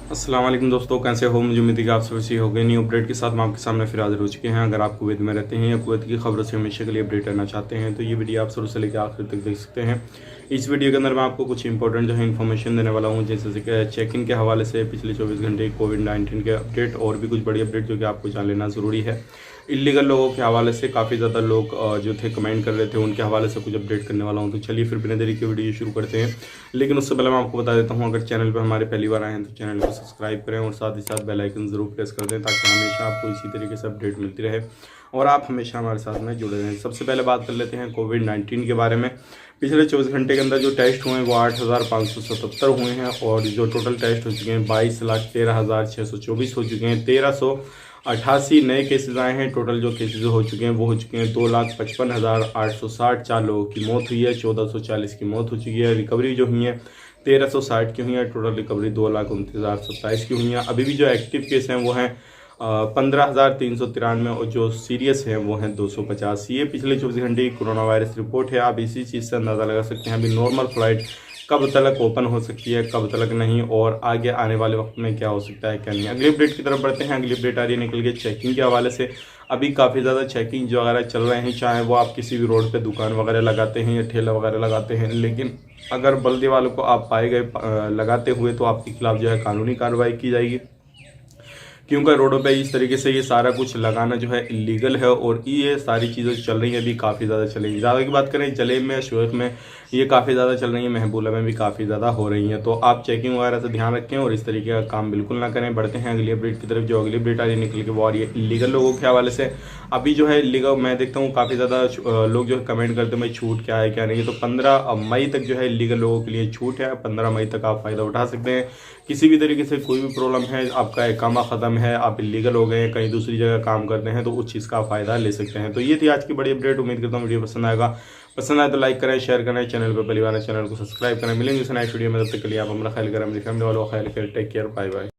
अस्सलाम वालेकुम दोस्तों, कैसे हो? मुझे उम्मीद है कि आप सब अच्छी हो गए। न्यू अपडेट के साथ हम आपके सामने फिर हाजिर हो चुके हैं। अगर आप कुवैत में रहते हैं या कुवैत की खबरों से हमेशा के लिए अपडेट रहना चाहते हैं तो ये वीडियो आप शुरू से लेकर आखिर तक देख सकते हैं। इस वीडियो के अंदर मैं आपको कुछ इंपॉर्टेंट जो है इन्फॉर्मेशन देने वाला हूँ, जैसे कि चेक इन के हवाले से पिछले 24 घंटे कोविड-19 के अपडेट और भी कुछ बड़ी अपडेट जो कि आपको जान लेना ज़रूरी है। इलीगल लोगों के हवाले से काफ़ी ज़्यादा लोग जो थे कमेंट कर रहे थे, उनके हवाले से कुछ अपडेट करने वाला हूँ। तो चलिए फिर बिना देरी के वीडियो शुरू करते हैं। लेकिन उससे पहले मैं आपको बता देता हूँ, अगर चैनल पर हमारे पहली बार आए हैं तो चैनल को सब्सक्राइब करें और साथ ही साथ बेल आइकन ज़रूर प्रेस कर दें, ताकि हमेशा आपको इसी तरीके से अपडेट मिलती रहे और आप हमेशा हमारे साथ में जुड़े रहें। सबसे पहले बात कर लेते हैं कोविड-19 के बारे में। पिछले 24 घंटे के अंदर जो टेस्ट हुए हैं वो 8,577 हुए हैं और जो टोटल टेस्ट हो चुके हैं 22,13,624 हो चुके हैं। 1,388 नए केसेस आए हैं। टोटल जो केसेस हो चुके हैं वो हो चुके हैं 2,55,860। 4 लोगों की मौत हुई है, 1,440 की मौत हो चुकी है। रिकवरी जो हुई है 1,360 की हुई है। टोटल रिकवरी 2,29,027 की हुई है। अभी भी जो एक्टिव केस हैं वो हैं 15,393 और जो सीरियस हैं वो हैं 250। ये पिछले 24 घंटे की कोरोना वायरस रिपोर्ट है। आप इसी चीज़ से अंदाज़ा लगा सकते हैं अभी नॉर्मल फ्लाइट कब तक ओपन हो सकती है, कब तक नहीं, और आगे आने वाले वक्त में क्या हो सकता है क्या नहीं। अगली अपडेट की तरफ बढ़ते हैं। अगली अपडेट आ रही है निकल के चेकिंग के हवाले से। अभी काफ़ी ज़्यादा चेकिंग जो वगैरह चल रहे हैं, चाहे वो आप किसी भी रोड पे दुकान वगैरह लगाते हैं या ठेला वगैरह लगाते हैं, लेकिन अगर बल्दी वालों को आप पाए गए लगाते हुए तो आपके खिलाफ जो है कानूनी कार्रवाई की जाएगी, क्योंकि रोडों पे इस तरीके से ये सारा कुछ लगाना जो है इलीगल है। और ये सारी चीज़ें चल रही हैं, अभी काफ़ी ज़्यादा चल रही हैं। ज़्यादा की बात करें जलेब में, शोएब में ये काफ़ी ज़्यादा चल रही है, महबूला में भी काफ़ी ज़्यादा हो रही हैं। तो आप चेकिंग वगैरह से ध्यान रखें और इस तरीके का काम बिल्कुल ना करें। बढ़ते हैं अगली अपडेट की तरफ। जो अगली अपडेट आ रही है निकल के वो आ रही है इलीगल लोगों के हवाले से। अभी जो है इलीगल मैं देखता हूँ काफ़ी ज़्यादा लोग जो है कमेंट करते हैं भाई छूट क्या है क्या नहीं है। तो 15 मई तक जो है इलीगल लोगों के लिए छूट है। 15 मई तक आप फ़ायदा उठा सकते हैं। किसी भी तरीके से कोई भी प्रॉब्लम है, आपका इकामा ख़त्म है, आप इलीगल हो गए हैं, कहीं दूसरी जगह काम करते हैं, तो उस चीज़ का फ़ायदा ले सकते हैं। तो ये थी आज की बड़ी अपडेट। उम्मीद करता हूँ वीडियो पसंद आएगा। पसंद आए तो लाइक करें, शेयर करें, चैनल पर पहली बार है चैनल को सब्सक्राइब करें। मिलेंगे नेक्स्ट वीडियो में, तब तक के लिए आप हमारा ख्याल करें, अपनी फैमिली वालों का ख्याल करें। Take care, bye bye.